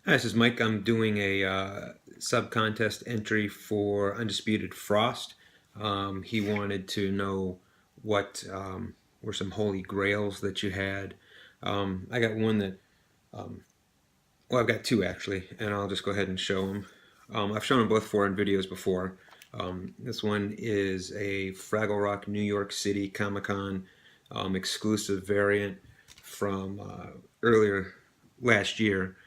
Hi, this is Mike. I'm doing a sub-contest entry for Undisputed Frost. He wanted to know what were some holy grails that you had. I got one that, well, I've got two actually, and I'll just go ahead and show them. I've shown them both for in videos before. This one is a Fraggle Rock New York City Comic Con exclusive variant from earlier last year.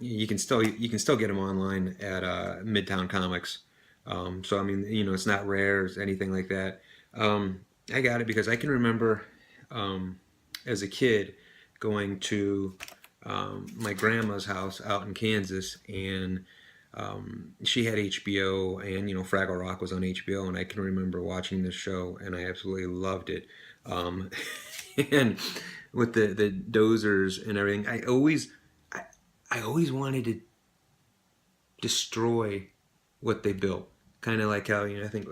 You can still get them online at Midtown Comics. So I mean, it's not rare or anything like that. I got it because I can remember as a kid going to my grandma's house out in Kansas, and she had HBO, and Fraggle Rock was on HBO, and I can remember watching this show, and I absolutely loved it. Um, and with the dozers and everything, I always wanted to destroy what they built. Kind of like how I think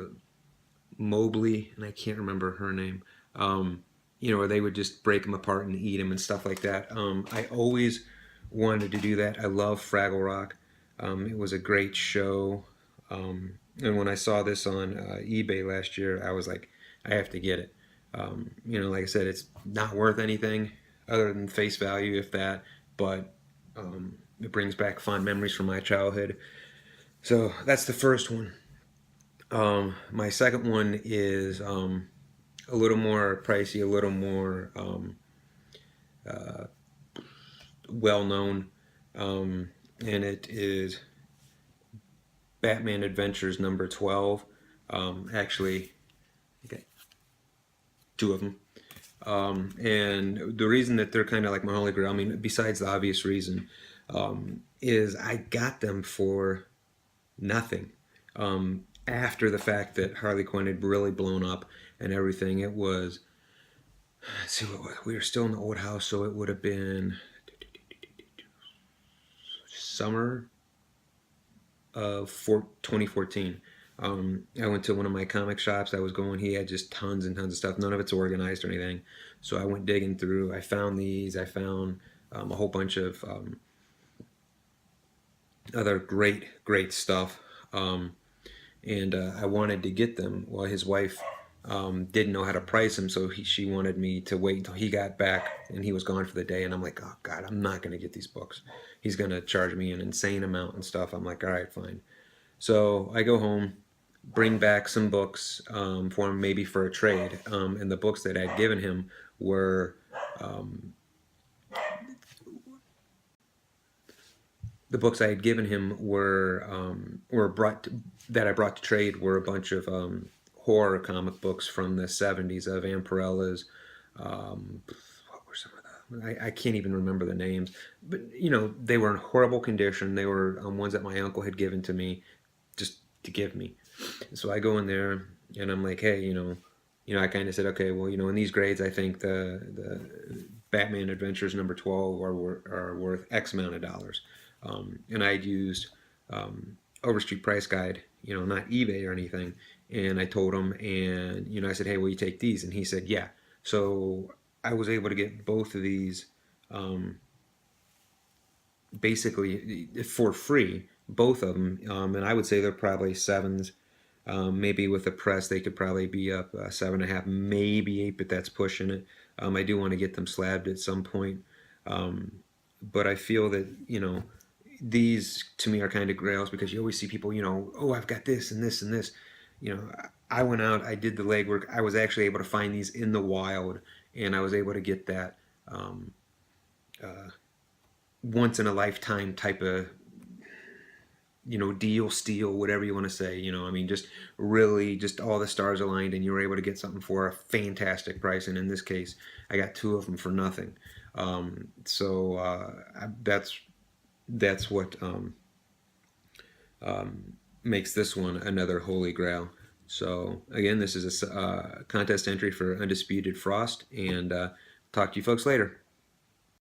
Mobley, and I can't remember her name. Where they would just break them apart and eat them and stuff like that. I always wanted to do that. I love Fraggle Rock. It was a great show. And when I saw this on eBay last year, I was like, I have to get it. Like I said, it's not worth anything other than face value, if that. But it brings back fond memories from my childhood. So that's the first one. My second one is a little more pricey, a little more well known, and it is Batman Adventures number 12. Actually, okay, two of them. And the reason that they're kind of like my holy grail, I mean, besides the obvious reason, is I got them for nothing. After the fact that Harley Quinn had really blown up and everything, it was, let's see, we were still in the old house, so it would have been summer of 2014. I went to one of my comic shops I was going. He had just tons and tons of stuff. None of it's organized or anything. So I went digging through. I found these. I found a whole bunch of other great stuff. And I wanted to get them. Well, his wife didn't know how to price them, so she wanted me to wait until he got back, and he was gone for the day. And I'm like, oh God, I'm not gonna get these books. He's gonna charge me an insane amount and stuff. I'm like, all right, fine. So I go home, bring back some books for him, maybe for a trade. And the books that I'd given him were the books I had given him were that I brought to trade were a bunch of horror comic books from the 70s of Amperella's. What were some of them? I can't even remember the names, but they were in horrible condition. They were ones that my uncle had given to me, just to give me. So I go in there and I'm like, hey, I kind of said, okay, well, in these grades, I think the Batman Adventures number 12 are worth X amount of dollars. And I'd used Overstreet Price Guide, not eBay or anything. And I told him, and I said, hey, will you take these? And he said, yeah. So I was able to get both of these basically for free, both of them. And I would say they're probably sevens. Maybe with the press, they could probably be up 7.5, maybe 8, but that's pushing it. I do want to get them slabbed at some point. But I feel that, these to me are kind of grails because you always see people, oh, I've got this and this and this. I went out, I did the legwork. I was actually able to find these in the wild, and I was able to get that once in a lifetime type of deal, steal, whatever you want to say. I mean, just really, just all the stars aligned, and you were able to get something for a fantastic price. And in this case, I got two of them for nothing. So that's what makes this one another holy grail. So again, this is a contest entry for Undisputed Frost, and talk to you folks later.